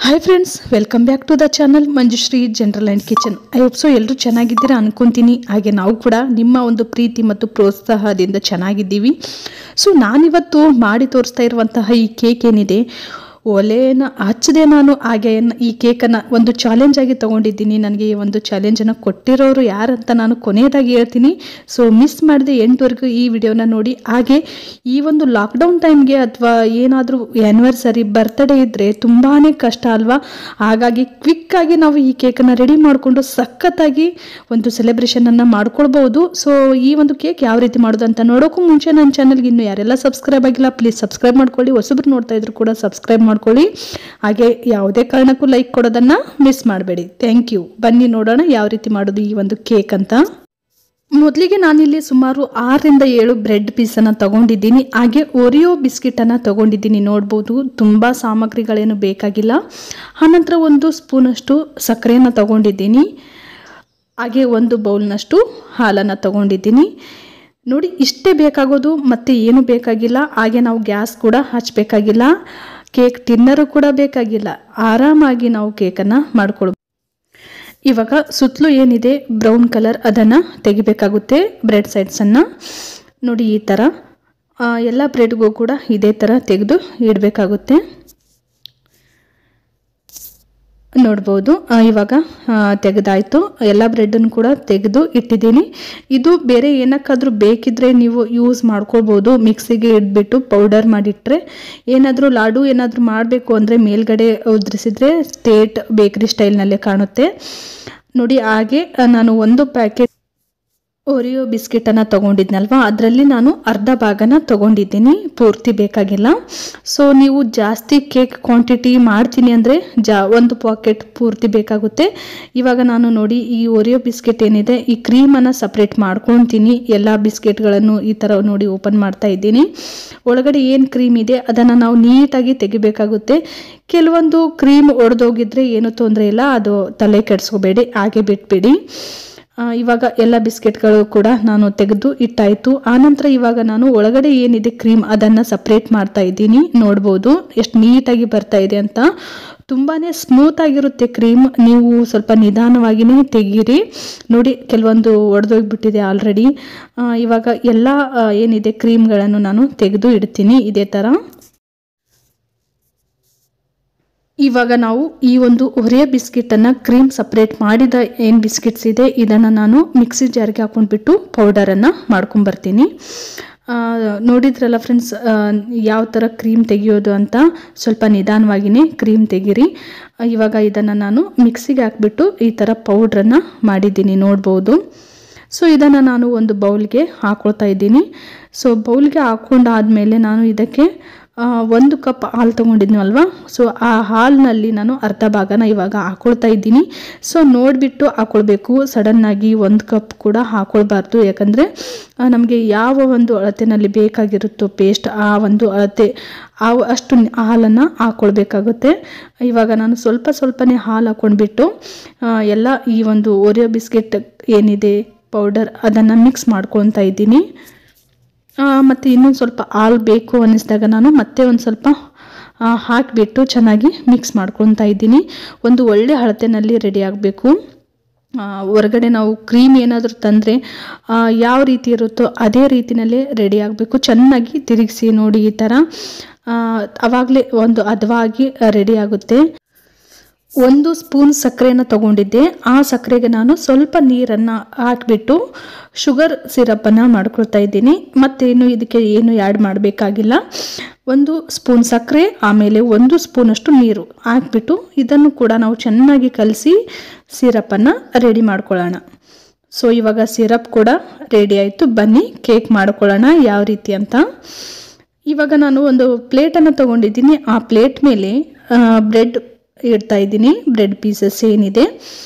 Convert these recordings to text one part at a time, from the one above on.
Hi friends, welcome back to the channel Manjushree general and kitchen. I hope so ಎಲ್ಲರೂ ಚೆನ್ನಾಗಿದ್ದೀರಾ ಅನ್ಕೊತೀನಿ. ಹಾಗೆ ನಾವು ಕೂಡ ನಿಮ್ಮ ಒಂದು ಪ್ರೀತಿ ಮತ್ತು ಪ್ರೋತ್ಸಾಹದಿಂದ ಚೆನ್ನಾಗಿದ್ದೀವಿ. ಸೊ ನಾನಿವತ್ತು ಮಾಡಿ ತೋರಿಸ್ತಾ ಇರುವಂತಹ ಈ ಕೇಕ್ ಏನಿದೆ, ಒಲೆನ ಹಚ್ಚದೆ ನಾನು ಹಾಗೆ ಈ ಕೇಕನ್ನು ಒಂದು ಚಾಲೆಂಜ್ ಆಗಿ ತೊಗೊಂಡಿದ್ದೀನಿ. ನನಗೆ ಈ ಒಂದು ಚಾಲೆಂಜನ್ನು ಕೊಟ್ಟಿರೋರು ಯಾರಂತ ನಾನು ಕೊನೆಯದಾಗಿ ಹೇಳ್ತೀನಿ. ಸೊ ಮಿಸ್ ಮಾಡದೆ ಎಂಟುವರೆಗೂ ಈ ವಿಡಿಯೋನ ನೋಡಿ. ಹಾಗೆ ಈ ಒಂದು ಲಾಕ್ಡೌನ್ ಟೈಮ್ಗೆ ಅಥವಾ ಏನಾದರೂ ಆ್ಯನಿವರ್ಸರಿ ಬರ್ತ್ಡೇ ಇದ್ದರೆ ತುಂಬಾ ಕಷ್ಟ ಅಲ್ವಾ. ಹಾಗಾಗಿ ಕ್ವಿಕ್ಕಾಗಿ ನಾವು ಈ ಕೇಕನ್ನು ರೆಡಿ ಮಾಡಿಕೊಂಡು ಸಖತ್ತಾಗಿ ಒಂದು ಸೆಲೆಬ್ರೇಷನನ್ನು ಮಾಡ್ಕೊಳ್ಬೋದು. ಸೊ ಈ ಒಂದು ಕೇಕ್ ಯಾವ ರೀತಿ ಮಾಡೋದು ಅಂತ ನೋಡೋಕ್ಕೂ ಮುಂಚೆ ನನ್ನ ಚಾನಲ್ಗೆ ಇನ್ನೂ ಯಾರೆಲ್ಲ ಸಬ್ಸ್ಕ್ರೈಬ್ ಆಗಿಲ್ಲ ಪ್ಲೀಸ್ ಸಬ್ಸ್ಕ್ರೈಬ್ ಮಾಡ್ಕೊಳ್ಳಿ. ಹೊಸಬ್ರು ನೋಡ್ತಾ ಇದ್ರು ಕೂಡ ಸಬ್ಸ್ಕ್ರೈಬ್ ಮಾಡ್ಕೊಳ್ಳಿ. ಹಾಗೆ ಯಾವುದೇ ಕಾರಣಕ್ಕೂ ಲೈಕ್ ಕೊಡೋದನ್ನು ಮಿಸ್ ಮಾಡಬೇಡಿ. Thank you. ಬನ್ನಿ ನೋಡೋಣ ಯಾವ ರೀತಿ ಮಾಡೋದು ಈ ಒಂದು ಕೇಕ್ ಅಂತ. ಮೊದಲಿಗೆ ನಾನಿಲ್ಲಿ ಸುಮಾರು 6 ರಿಂದ 7 ಬ್ರೆಡ್ ಪೀಸನ್ನು ತಗೊಂಡಿದ್ದೀನಿ. ಹಾಗೆ ಓರಿಯೋ ಬಿಸ್ಕಿಟನ್ನು ತಗೊಂಡಿದ್ದೀನಿ. ನೋಡ್ಬೋದು, ತುಂಬ ಸಾಮಗ್ರಿಗಳೇನು ಬೇಕಾಗಿಲ್ಲ. ಆನಂತರ 1 ಸ್ಪೂನಷ್ಟು ಸಕ್ಕರೆಯನ್ನು ತಗೊಂಡಿದ್ದೀನಿ. ಹಾಗೆ 1 ಬೌಲ್ನಷ್ಟು ಹಾಲನ್ನು ತಗೊಂಡಿದ್ದೀನಿ. ನೋಡಿ, ಇಷ್ಟೇ ಬೇಕಾಗೋದು, ಮತ್ತೆ ಏನು ಬೇಕಾಗಿಲ್ಲ. ಹಾಗೆ ನಾವು ಗ್ಯಾಸ್ ಕೂಡ ಹಚ್ಚಬೇಕಾಗಿಲ್ಲ, ಕೇಕ್ ಟಿನ್ನರು ಕೂಡ ಬೇಕಾಗಿಲ್ಲ. ಆರಾಮಾಗಿ ನಾವು ಕೇಕನ್ನು ಮಾಡ್ಕೊಳ್ಬೋದು. ಇವಾಗ ಸುತ್ತಲೂ ಏನಿದೆ ಬ್ರೌನ್ ಕಲರ್ ಅದನ್ನು ತೆಗಿಬೇಕಾಗುತ್ತೆ, ಬ್ರೆಡ್ ಸೈಡ್ಸನ್ನು. ನೋಡಿ, ಈ ಥರ ಎಲ್ಲ ಬ್ರೆಡ್ಗೂ ಕೂಡ ಇದೇ ಥರ ತೆಗೆದು ಇಡಬೇಕಾಗುತ್ತೆ. ನೋಡ್ಬೋದು, ಇವಾಗ ತೆಗೆದಾಯಿತು. ಎಲ್ಲ ಬ್ರೆಡ್ಡನ್ನು ಕೂಡ ತೆಗೆದು ಇಟ್ಟಿದ್ದೀನಿ. ಇದು ಬೇರೆ ಏನಕ್ಕಾದರೂ ಬೇಕಿದ್ದರೆ ನೀವು ಯೂಸ್ ಮಾಡ್ಕೊಳ್ಬೋದು. ಮಿಕ್ಸಿಗೆ ಇಟ್ಬಿಟ್ಟು ಪೌಡರ್ ಮಾಡಿಟ್ರೆ ಏನಾದರೂ ಲಾಡು ಏನಾದರೂ ಮಾಡಬೇಕು ಅಂದರೆ ಮೇಲ್ಗಡೆ ಉದ್ರಿಸಿದ್ರೆ ಸ್ಟೇಟ್ ಬೇಕರಿ ಸ್ಟೈಲ್ನಲ್ಲೇ ಕಾಣುತ್ತೆ. ನೋಡಿ, ಹಾಗೆ ನಾನು 1 ಪ್ಯಾಕೆಟ್ ಓರಿಯೋ ಬಿಸ್ಕಿಟನ್ನು ತೊಗೊಂಡಿದ್ನಲ್ವ, ಅದರಲ್ಲಿ ನಾನು ಅರ್ಧ ಭಾಗನ ತೊಗೊಂಡಿದ್ದೀನಿ, ಪೂರ್ತಿ ಬೇಕಾಗಿಲ್ಲ. ಸೊ ನೀವು ಜಾಸ್ತಿ ಕೇಕ್ ಕ್ವಾಂಟಿಟಿ ಮಾಡ್ತೀನಿ ಅಂದರೆ 1 ಪಾಕೆಟ್ ಪೂರ್ತಿ ಬೇಕಾಗುತ್ತೆ. ಇವಾಗ ನಾನು ನೋಡಿ ಈ ಓರಿಯೋ ಬಿಸ್ಕೆಟ್ ಏನಿದೆ, ಈ ಕ್ರೀಮನ್ನು ಸಪ್ರೇಟ್ ಮಾಡ್ಕೊತೀನಿ. ಎಲ್ಲ ಬಿಸ್ಕೆಟ್ಗಳನ್ನು ಈ ಥರ ನೋಡಿ ಓಪನ್ ಮಾಡ್ತಾ ಇದ್ದೀನಿ. ಒಳಗಡೆ ಏನು ಕ್ರೀಮ್ ಇದೆ ಅದನ್ನು ನಾವು ನೀಟಾಗಿ ತೆಗಿಬೇಕಾಗುತ್ತೆ. ಕೆಲವೊಂದು ಕ್ರೀಮ್ ಒಡೆದೋಗಿದ್ರೆ ಏನೂ ತೊಂದರೆ ಇಲ್ಲ, ಅದು ತಲೆ ಕೆಡಿಸ್ಕೋಬೇಡಿ, ಹಾಗೆ ಬಿಟ್ಬಿಡಿ. ಇವಾಗ ಎಲ್ಲ ಬಿಸ್ಕೆಟ್ಗಳು ಕೂಡ ನಾನು ತೆಗೆದು ಇಟ್ಟಾಯಿತು. ಆನಂತರ ಇವಾಗ ನಾನು ಒಳಗಡೆ ಏನಿದೆ ಕ್ರೀಮ್ ಅದನ್ನು ಸಪ್ರೇಟ್ ಮಾಡ್ತಾ ಇದ್ದೀನಿ. ನೋಡ್ಬೋದು ಎಷ್ಟು ನೀಟಾಗಿ ಬರ್ತಾ ಇದೆ ಅಂತ. ತುಂಬಾ ಸ್ಮೂತ್ ಆಗಿರುತ್ತೆ ಕ್ರೀಮ್. ನೀವು ಸ್ವಲ್ಪ ನಿಧಾನವಾಗಿಯೇ ತೆಗೀರಿ. ನೋಡಿ, ಕೆಲವೊಂದು ಒಡೆದೋಗ್ಬಿಟ್ಟಿದೆ ಆಲ್ರೆಡಿ. ಇವಾಗ ಎಲ್ಲ ಏನಿದೆ ಕ್ರೀಮ್ಗಳನ್ನು ನಾನು ತೆಗೆದು ಇಡ್ತೀನಿ ಇದೇ ಥರ. ಇವಾಗ ನಾವು ಈ ಒಂದು ಓರಿಯೋ ಬಿಸ್ಕಿಟನ್ನು ಕ್ರೀಮ್ ಸಪ್ರೇಟ್ ಮಾಡಿದ ಏನು ಬಿಸ್ಕಿಟ್ಸ್ ಇದೆ ಇದನ್ನು ನಾನು ಮಿಕ್ಸಿ ಜಾರ್ಗೆ ಹಾಕೊಂಡ್ಬಿಟ್ಟು ಪೌಡರನ್ನು ಮಾಡ್ಕೊಂಬರ್ತೀನಿ. ನೋಡಿದ್ರಲ್ಲ ಫ್ರೆಂಡ್ಸ್, ಯಾವ ಥರ ಕ್ರೀಮ್ ತೆಗಿಯೋದು ಅಂತ. ಸ್ವಲ್ಪ ನಿಧಾನವಾಗಿಯೇ ಕ್ರೀಮ್ ತೆಗೀರಿ. ಇವಾಗ ಇದನ್ನು ನಾನು ಮಿಕ್ಸಿಗೆ ಹಾಕ್ಬಿಟ್ಟು ಈ ಥರ ಪೌಡ್ರನ್ನು ಮಾಡಿದ್ದೀನಿ, ನೋಡ್ಬೋದು. ಸೊ ಇದನ್ನು ನಾನು ಒಂದು ಬೌಲ್ಗೆ ಹಾಕ್ಕೊಳ್ತಾ ಇದ್ದೀನಿ. ಸೊ ಬೌಲ್ಗೆ ಹಾಕ್ಕೊಂಡಾದಮೇಲೆ ನಾನು ಇದಕ್ಕೆ 1 ಕಪ್ ಹಾಲು ತೊಗೊಂಡಿದ್ನಲ್ವ, ಸೊ ಆ ಹಾಲಿನಲ್ಲಿ ನಾನು ಅರ್ಧ ಭಾಗನ ಇವಾಗ ಹಾಕ್ಕೊಳ್ತಾ ಇದ್ದೀನಿ. ಸೊ ನೋಡಿಬಿಟ್ಟು ಹಾಕ್ಕೊಳ್ಬೇಕು, ಸಡನ್ನಾಗಿ 1 ಕಪ್ ಕೂಡ ಹಾಕ್ಕೊಳ್ಬಾರ್ದು. ಯಾಕಂದರೆ ನಮಗೆ ಯಾವ ಒಂದು ಅಳತೆನಲ್ಲಿ ಬೇಕಾಗಿರುತ್ತೋ ಪೇಸ್ಟ್, ಆ ಒಂದು ಅಳತೆ ಅಷ್ಟು ಹಾಲನ್ನು ಹಾಕ್ಕೊಳ್ಬೇಕಾಗುತ್ತೆ. ಇವಾಗ ನಾನು ಸ್ವಲ್ಪನೇ ಹಾಲು ಹಾಕ್ಕೊಂಡ್ಬಿಟ್ಟು ಎಲ್ಲ ಈ ಒಂದು ಓರಿಯೋ ಬಿಸ್ಕೆಟ್ ಏನಿದೆ ಪೌಡರ್ ಅದನ್ನು ಮಿಕ್ಸ್ ಮಾಡ್ಕೊತಾ ಇದ್ದೀನಿ. ಮತ್ತು ಇನ್ನೊಂದು ಸ್ವಲ್ಪ ಹಾಲು ಬೇಕು ಅನ್ನಿಸಿದಾಗ ನಾನು ಮತ್ತೆ ಒಂದು ಸ್ವಲ್ಪ ಹಾಕಿಬಿಟ್ಟು ಚೆನ್ನಾಗಿ ಮಿಕ್ಸ್ ಮಾಡ್ಕೊತಾ ಇದ್ದೀನಿ. ಒಂದು ಒಳ್ಳೆ ಅಳತೆನಲ್ಲಿ ರೆಡಿ ಆಗಬೇಕು. ಹೊರಗಡೆ ನಾವು ಕ್ರೀಮ್ ಏನಾದರೂ ತಂದರೆ ಯಾವ ರೀತಿ ಇರುತ್ತೋ ಅದೇ ರೀತಿಯಲ್ಲೇ ರೆಡಿ ಆಗಬೇಕು. ಚೆನ್ನಾಗಿ ತಿರುಗಿಸಿ ನೋಡಿ, ಈ ಥರ ಆವಾಗಲೇ ಒಂದು ಹದವಾಗಿ ರೆಡಿ ಆಗುತ್ತೆ. 1 ಸ್ಪೂನ್ ಸಕ್ಕರೆಯನ್ನು ತಗೊಂಡಿದ್ದೆ. ಆ ಸಕ್ಕರೆಗೆ ನಾನು ಸ್ವಲ್ಪ ನೀರನ್ನು ಹಾಕಿಬಿಟ್ಟು ಶುಗರ್ ಸಿರಪ್ಪನ್ನು ಮಾಡ್ಕೊಳ್ತಾ ಇದ್ದೀನಿ. ಮತ್ತೇನು ಇದಕ್ಕೆ ಏನು ಆ್ಯಡ್ ಮಾಡಬೇಕಾಗಿಲ್ಲ. 1 ಸ್ಪೂನ್ ಸಕ್ಕರೆ, ಆಮೇಲೆ 1 ಸ್ಪೂನಷ್ಟು ನೀರು ಹಾಕಿಬಿಟ್ಟು ಇದನ್ನು ಕೂಡ ನಾವು ಚೆನ್ನಾಗಿ ಕಲಸಿ ಸಿರಪ್ಪನ್ನು ರೆಡಿ ಮಾಡ್ಕೊಳ್ಳೋಣ. ಸೊ ಇವಾಗ ಸಿರಪ್ ಕೂಡ ರೆಡಿ ಆಯಿತು. ಬನ್ನಿ ಕೇಕ್ ಮಾಡ್ಕೊಳ್ಳೋಣ ಯಾವ ರೀತಿ ಅಂತ. ಇವಾಗ ನಾನು ಒಂದು ಪ್ಲೇಟನ್ನು ತೊಗೊಂಡಿದ್ದೀನಿ. ಆ ಪ್ಲೇಟ್ ಮೇಲೆ ಬ್ರೆಡ್ ಇಡ್ತಾ ಇದ್ದೀನಿ, ಬ್ರೆಡ್ ಪೀಸಸ್ ಏನಿದೆ.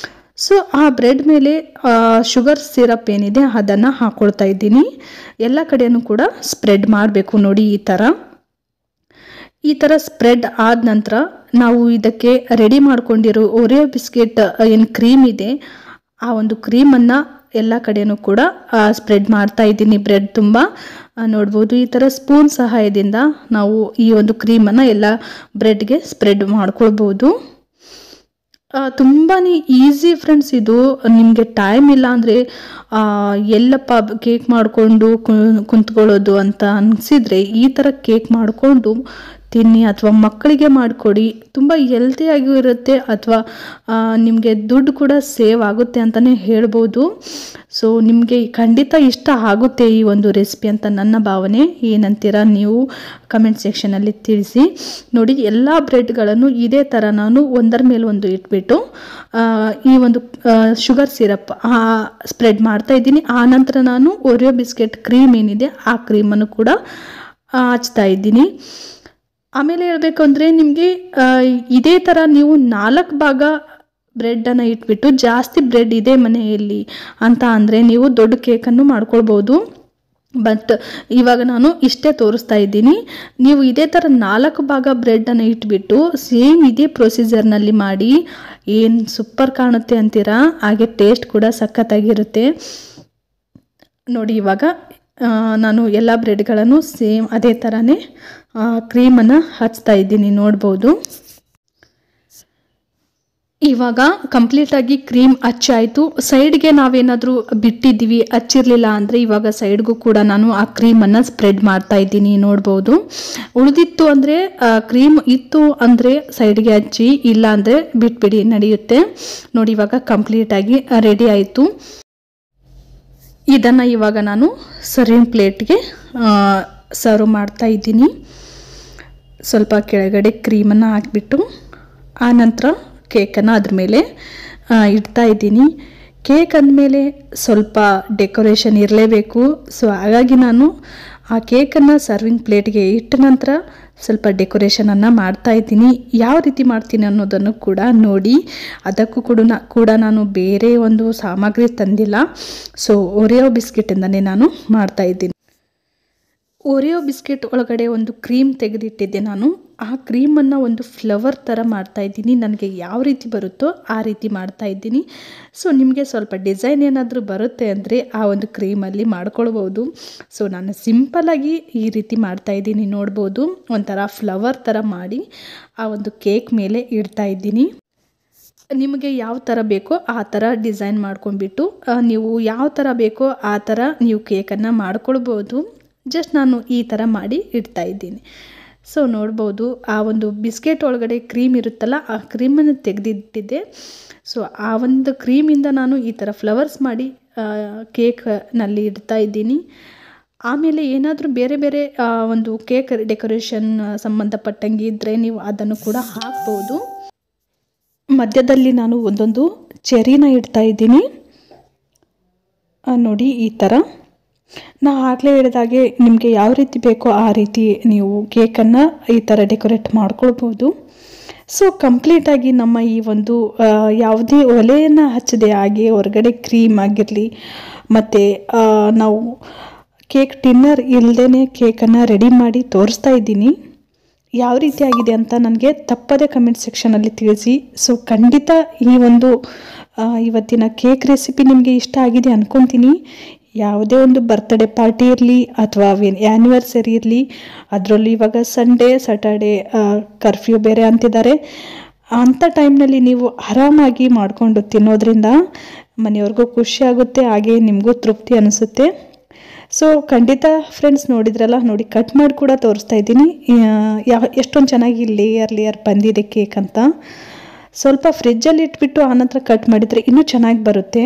ಸೊ ಆ ಬ್ರೆಡ್ ಮೇಲೆ ಶುಗರ್ ಸಿರಪ್ ಏನಿದೆ ಅದನ್ನು ಹಾಕ್ಕೊಳ್ತಾ ಇದ್ದೀನಿ. ಎಲ್ಲ ಕಡೆಯೂ ಕೂಡ ಸ್ಪ್ರೆಡ್ ಮಾಡಬೇಕು. ನೋಡಿ, ಈ ಥರ ಸ್ಪ್ರೆಡ್ ಆದ ನಂತರ ನಾವು ಇದಕ್ಕೆ ರೆಡಿ ಮಾಡ್ಕೊಂಡಿರೋ ಓರಿಯೋ ಬಿಸ್ಕೆಟ್ ಏನು ಕ್ರೀಮ್ ಇದೆ ಆ ಒಂದು ಕ್ರೀಮನ್ನು ಎಲ್ಲ ಕಡೆಯೂ ಕೂಡ ಸ್ಪ್ರೆಡ್ ಮಾಡ್ತಾ ಇದ್ದೀನಿ ಬ್ರೆಡ್ ತುಂಬ. ನೋಡ್ಬೋದು ಈ ಥರ ಸ್ಪೂನ್ ಸಹಾಯದಿಂದ ನಾವು ಈ ಒಂದು ಕ್ರೀಮನ್ನು ಎಲ್ಲ ಬ್ರೆಡ್ಗೆ ಸ್ಪ್ರೆಡ್ ಮಾಡ್ಕೊಳ್ಬೋದು. ತುಂಬಾ ಈಸಿ ಫ್ರೆಂಡ್ಸ್. ಇದು ನಿಮಗೆ ಟೈಮ್ ಇಲ್ಲ ಅಂದರೆ ಎಲ್ಲಪ್ಪ ಕೇಕ್ ಮಾಡಿಕೊಂಡು ಕುಂತ್ಕೊಳ್ಳೋದು ಅಂತ ಅನಿಸಿದರೆ ಈ ಥರ ಕೇಕ್ ಮಾಡಿಕೊಂಡು ತಿನ್ನಿ, ಅಥವಾ ಮಕ್ಕಳಿಗೆ ಮಾಡಿಕೊಡಿ. ತುಂಬ ಹೆಲ್ತಿಯಾಗೂ ಇರುತ್ತೆ, ಅಥವಾ ನಿಮಗೆ ದುಡ್ಡು ಕೂಡ ಸೇವ್ ಆಗುತ್ತೆ ಅಂತಲೇ ಹೇಳ್ಬೋದು. ಸೊ ನಿಮಗೆ ಖಂಡಿತ ಇಷ್ಟ ಆಗುತ್ತೆ ಈ ಒಂದು ರೆಸಿಪಿ ಅಂತ ನನ್ನ ಭಾವನೆ. ಏನಂತೀರಾ ನೀವು ಕಮೆಂಟ್ ಸೆಕ್ಷನಲ್ಲಿ ತಿಳಿಸಿ. ನೋಡಿ, ಎಲ್ಲ ಬ್ರೆಡ್ಗಳನ್ನು ಇದೇ ಥರ ನಾನು ಒಂದರ ಮೇಲೆ ಒಂದು ಇಟ್ಬಿಟ್ಟು ಈ ಒಂದು ಶುಗರ್ ಸಿರಪ್ ಸ್ಪ್ರೆಡ್ ಮಾಡ್ತಾ ಇದ್ದೀನಿ. ಆನಂತರ ನಾನು ಓರಿಯೋ ಬಿಸ್ಕೆಟ್ ಕ್ರೀಮ್ ಏನಿದೆ ಆ ಕ್ರೀಮನ್ನು ಕೂಡ ಹಚ್ತಾ ಇದ್ದೀನಿ. ಆಮೇಲೆ ಹೇಳಬೇಕು ಅಂದರೆ ನಿಮಗೆ ಇದೇ ಥರ ನೀವು 4 ಭಾಗ ಬ್ರೆಡ್ಡನ್ನು ಇಟ್ಬಿಟ್ಟು, ಜಾಸ್ತಿ ಬ್ರೆಡ್ ಇದೆ ಮನೆಯಲ್ಲಿ ಅಂತ ಅಂದರೆ ನೀವು ದೊಡ್ಡ ಕೇಕನ್ನು ಮಾಡ್ಕೊಳ್ಬೋದು. ಬಟ್ ಇವಾಗ ನಾನು ಇಷ್ಟೇ ತೋರಿಸ್ತಾ ಇದ್ದೀನಿ. ನೀವು ಇದೇ ಥರ 4 ಭಾಗ ಬ್ರೆಡ್ಡನ್ನು ಇಟ್ಬಿಟ್ಟು ಸೇಮ್ ಇದೇ ಪ್ರೊಸೀಜರ್ನಲ್ಲಿ ಮಾಡಿ, ಏನು ಸೂಪರ್ ಕಾಣುತ್ತೆ ಅಂತೀರಾ. ಹಾಗೆ ಟೇಸ್ಟ್ ಕೂಡ ಸಖತ್ತಾಗಿರುತ್ತೆ. ನೋಡಿ, ಇವಾಗ ನಾನು ಎಲ್ಲ ಬ್ರೆಡ್ಗಳನ್ನು ಸೇಮ್ ಅದೇ ಥರನೇ ಕ್ರೀಮನ್ನು ಹಚ್ತಾ ಇದ್ದೀನಿ, ನೋಡ್ಬೋದು. ಇವಾಗ ಕಂಪ್ಲೀಟಾಗಿ ಕ್ರೀಮ್ ಹಚ್ಚಾಯಿತು. ಸೈಡ್ಗೆ ನಾವೇನಾದರೂ ಬಿಟ್ಟಿದ್ದೀವಿ, ಹಚ್ಚಿರಲಿಲ್ಲ ಅಂದರೆ ಇವಾಗ ಸೈಡ್ಗೂ ಕೂಡ ನಾನು ಆ ಕ್ರೀಮನ್ನು ಸ್ಪ್ರೆಡ್ ಮಾಡ್ತಾ ಇದ್ದೀನಿ, ನೋಡ್ಬೋದು. ಉಳಿದಿತ್ತು ಅಂದರೆ ಕ್ರೀಮ್ ಇತ್ತು ಅಂದರೆ ಸೈಡ್ಗೆ ಹಚ್ಚಿ, ಇಲ್ಲ ಅಂದರೆ ಬಿಟ್ಬಿಡಿ, ನಡೆಯುತ್ತೆ. ನೋಡಿ, ಇವಾಗ ಕಂಪ್ಲೀಟಾಗಿ ರೆಡಿ ಆಯಿತು. ಇದನ್ನು ಇವಾಗ ನಾನು ಸರ್ವಿಂಗ್ ಪ್ಲೇಟ್ಗೆ ಸರ್ವ್ ಮಾಡ್ತಾ ಇದ್ದೀನಿ. ಸ್ವಲ್ಪ ಕೆಳಗಡೆ ಕ್ರೀಮನ್ನು ಹಾಕಿಬಿಟ್ಟು ಆನಂತರ ಕೇಕನ್ನು ಅದ್ರ ಮೇಲೆ ಇಡ್ತಾ ಇದ್ದೀನಿ. ಕೇಕ್ ಅಂದಮೇಲೆ ಸ್ವಲ್ಪ ಡೆಕೋರೇಷನ್ ಇರಲೇಬೇಕು. ಸೊ ಹಾಗಾಗಿ ನಾನು ಆ ಕೇಕನ್ನು ಸರ್ವಿಂಗ್ ಪ್ಲೇಟ್ಗೆ ಇಟ್ಟ ನಂತರ ಸ್ವಲ್ಪ ಡೆಕೋರೇಷನನ್ನು ಮಾಡ್ತಾ ಇದ್ದೀನಿ. ಯಾವ ರೀತಿ ಮಾಡ್ತೀನಿ ಅನ್ನೋದನ್ನು ಕೂಡ ನೋಡಿ. ಅದಕ್ಕೂ ಕೂಡ ನಾನು ಬೇರೆ ಒಂದು ಸಾಮಗ್ರಿ ತಂದಿಲ್ಲ. ಸೊ ಓರಿಯೋ ಬಿಸ್ಕೆಟಿಂದನೇ ನಾನು ಮಾಡ್ತಾ ಇದ್ದೀನಿ. ಓರಿಯೋ ಬಿಸ್ಕೆಟ್ ಒಳಗಡೆ ಒಂದು ಕ್ರೀಮ್ ತೆಗೆದಿಟ್ಟಿದ್ದೆ ನಾನು. ಆ ಕ್ರೀಮನ್ನು ಒಂದು ಫ್ಲವರ್ ಥರ ಮಾಡ್ತಾಯಿದ್ದೀನಿ. ನನಗೆ ಯಾವ ರೀತಿ ಬರುತ್ತೋ ಆ ರೀತಿ ಮಾಡ್ತಾಯಿದ್ದೀನಿ. ಸೊ ನಿಮಗೆ ಸ್ವಲ್ಪ ಡಿಸೈನ್ ಏನಾದರೂ ಬರುತ್ತೆ ಅಂದರೆ ಆ ಒಂದು ಕ್ರೀಮಲ್ಲಿ ಮಾಡ್ಕೊಳ್ಬೋದು. ಸೊ ನಾನು ಸಿಂಪಲ್ಲಾಗಿ ಈ ರೀತಿ ಮಾಡ್ತಾಯಿದ್ದೀನಿ, ನೋಡ್ಬೋದು. ಒಂಥರ ಫ್ಲವರ್ ಥರ ಮಾಡಿ ಆ ಒಂದು ಕೇಕ್ ಮೇಲೆ ಇಡ್ತಾಯಿದ್ದೀನಿ. ನಿಮಗೆ ಯಾವ ಥರ ಬೇಕೋ ಆ ಥರ ಡಿಸೈನ್ ಮಾಡ್ಕೊಂಡ್ಬಿಟ್ಟು ನೀವು ಯಾವ ಥರ ಬೇಕೋ ಆ ಥರ ನೀವು ಕೇಕನ್ನು ಮಾಡ್ಕೊಳ್ಬೋದು. ಜಸ್ಟ್ ನಾನು ಈ ಥರ ಮಾಡಿ ಇಡ್ತಾ ಇದ್ದೀನಿ. ಸೊ ನೋಡ್ಬೋದು, ಆ ಒಂದು ಬಿಸ್ಕೆಟ್ ಒಳಗಡೆ ಕ್ರೀಮ್ ಇರುತ್ತಲ್ಲ, ಆ ಕ್ರೀಮನ್ನು ತೆಗೆದಿಟ್ಟಿದ್ದೆ. ಸೊ ಆ ಒಂದು ಕ್ರೀಮಿಂದ ನಾನು ಈ ಥರ ಫ್ಲವರ್ಸ್ ಮಾಡಿ ಕೇಕ್ನಲ್ಲಿ ಇಡ್ತಾ ಇದ್ದೀನಿ. ಆಮೇಲೆ ಏನಾದರೂ ಬೇರೆ ಬೇರೆ ಒಂದು ಕೇಕ್ ಡೆಕೋರೇಷನ್ ಸಂಬಂಧಪಟ್ಟಂಗೆ ಇದ್ದರೆ ನೀವು ಅದನ್ನು ಕೂಡ ಹಾಕ್ಬೋದು. ಮಧ್ಯದಲ್ಲಿ ನಾನು ಒಂದೊಂದು ಚೆರಿನ ಇಡ್ತಾ ಇದ್ದೀನಿ. ನೋಡಿ, ಈ ಥರ ನಾ ಆಗಲೇ ಹೇಳಿದಾಗೆ ನಿಮಗೆ ಯಾವ ರೀತಿ ಬೇಕೋ ಆ ರೀತಿ ನೀವು ಕೇಕನ್ನು ಈ ಥರ ಡೆಕೋರೇಟ್ ಮಾಡ್ಕೊಳ್ಬೋದು. ಸೊ ಕಂಪ್ಲೀಟಾಗಿ ನಮ್ಮ ಈ ಒಂದು ಯಾವುದೇ ಒಲೆಯನ್ನು ಹಚ್ಚದೆ ಹಾಗೆ ಹೊರಗಡೆ ಕ್ರೀಮ್ ಆಗಿರಲಿ, ಮತ್ತು ನಾವು ಕೇಕ್ ಟಿನ್ನರ್ ಇಲ್ಲದೇ ಕೇಕನ್ನು ರೆಡಿ ಮಾಡಿ ತೋರಿಸ್ತಾ ಇದ್ದೀನಿ. ಯಾವ ರೀತಿ ಆಗಿದೆ ಅಂತ ನನಗೆ ತಪ್ಪದೆ ಕಮೆಂಟ್ ಸೆಕ್ಷನಲ್ಲಿ ತಿಳಿಸಿ. ಸೊ ಖಂಡಿತ ಈ ಒಂದು ಇವತ್ತಿನ ಕೇಕ್ ರೆಸಿಪಿ ನಿಮಗೆ ಇಷ್ಟ ಆಗಿದೆ ಅಂದ್ಕೊತೀನಿ. ಯಾವುದೇ ಒಂದು ಬರ್ತ್ಡೇ ಪಾರ್ಟಿ ಇರಲಿ ಅಥವಾ ಆ್ಯನಿವರ್ಸರಿ ಇರಲಿ, ಅದರಲ್ಲೂ ಇವಾಗ ಸಂಡೇ ಸ್ಯಾಟರ್ಡೇ ಕರ್ಫ್ಯೂ ಬೇರೆ ಅಂತಿದ್ದಾರೆ, ಅಂಥ ಟೈಮ್ನಲ್ಲಿ ನೀವು ಆರಾಮಾಗಿ ಮಾಡಿಕೊಂಡು ತಿನ್ನೋದ್ರಿಂದ ಮನೆಯವ್ರಿಗೂ ಖುಷಿ ಆಗುತ್ತೆ, ಹಾಗೆ ನಿಮಗೂ ತೃಪ್ತಿ ಅನಿಸುತ್ತೆ. ಸೊ ಖಂಡಿತ ಫ್ರೆಂಡ್ಸ್, ನೋಡಿದ್ರಲ್ಲ, ನೋಡಿ ಕಟ್ ಮಾಡಿ ಕೂಡ ತೋರಿಸ್ತಾ ಇದ್ದೀನಿ ಎಷ್ಟೊಂದು ಚೆನ್ನಾಗಿ ಲೇಯರ್ ಬಂದಿದೆ ಕೇಕ್ ಅಂತ. ಸ್ವಲ್ಪ ಫ್ರಿಜ್ಜಲ್ಲಿ ಇಟ್ಬಿಟ್ಟು ಆನಂತರ ಕಟ್ ಮಾಡಿದರೆ ಇನ್ನೂ ಚೆನ್ನಾಗಿ ಬರುತ್ತೆ,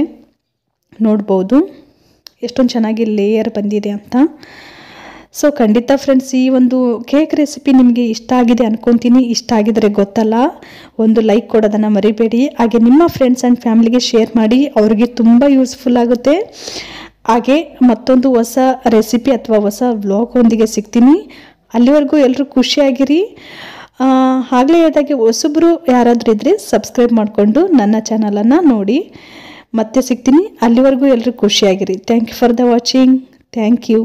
ನೋಡ್ಬೋದು ಎಷ್ಟೊಂದು ಚೆನ್ನಾಗಿ ಲೇಯರ್ ಬಂದಿದೆ ಅಂತ. ಸೊ ಖಂಡಿತ ಫ್ರೆಂಡ್ಸ್, ಈ ಒಂದು ಕೇಕ್ ರೆಸಿಪಿ ನಿಮಗೆ ಇಷ್ಟ ಆಗಿದೆ ಅಂದ್ಕೊತೀನಿ. ಇಷ್ಟ ಆಗಿದರೆ ಗೊತ್ತಲ್ಲ, ಒಂದು ಲೈಕ್ ಕೊಡೋದನ್ನು ಮರಿಬೇಡಿ. ಹಾಗೆ ನಿಮ್ಮ ಫ್ರೆಂಡ್ಸ್ ಆ್ಯಂಡ್ ಫ್ಯಾಮಿಲಿಗೆ ಶೇರ್ ಮಾಡಿ, ಅವ್ರಿಗೆ ತುಂಬ ಯೂಸ್ಫುಲ್ ಆಗುತ್ತೆ. ಹಾಗೆ ಮತ್ತೊಂದು ಹೊಸ ರೆಸಿಪಿ ಅಥವಾ ಹೊಸ ವ್ಲಾಗೊಂದಿಗೆ ಸಿಗ್ತೀನಿ. ಅಲ್ಲಿವರೆಗೂ ಎಲ್ಲರೂ ಖುಷಿಯಾಗಿರಿ. ಆಗಲೇ ಹೇಳಿದಾಗೆ ಹೊಸಬ್ರು ಯಾರಾದರೂ ಇದ್ದರೆ ಸಬ್ಸ್ಕ್ರೈಬ್ ಮಾಡಿಕೊಂಡು ನನ್ನ ಚಾನಲನ್ನು ನೋಡಿ. ಮತ್ತೆ ಸಿಗ್ತೀನಿ. ಅಲ್ಲಿವರೆಗೂ ಎಲ್ಲರೂ ಖುಷಿಯಾಗಿರಿ. Thank you for the watching. Thank you.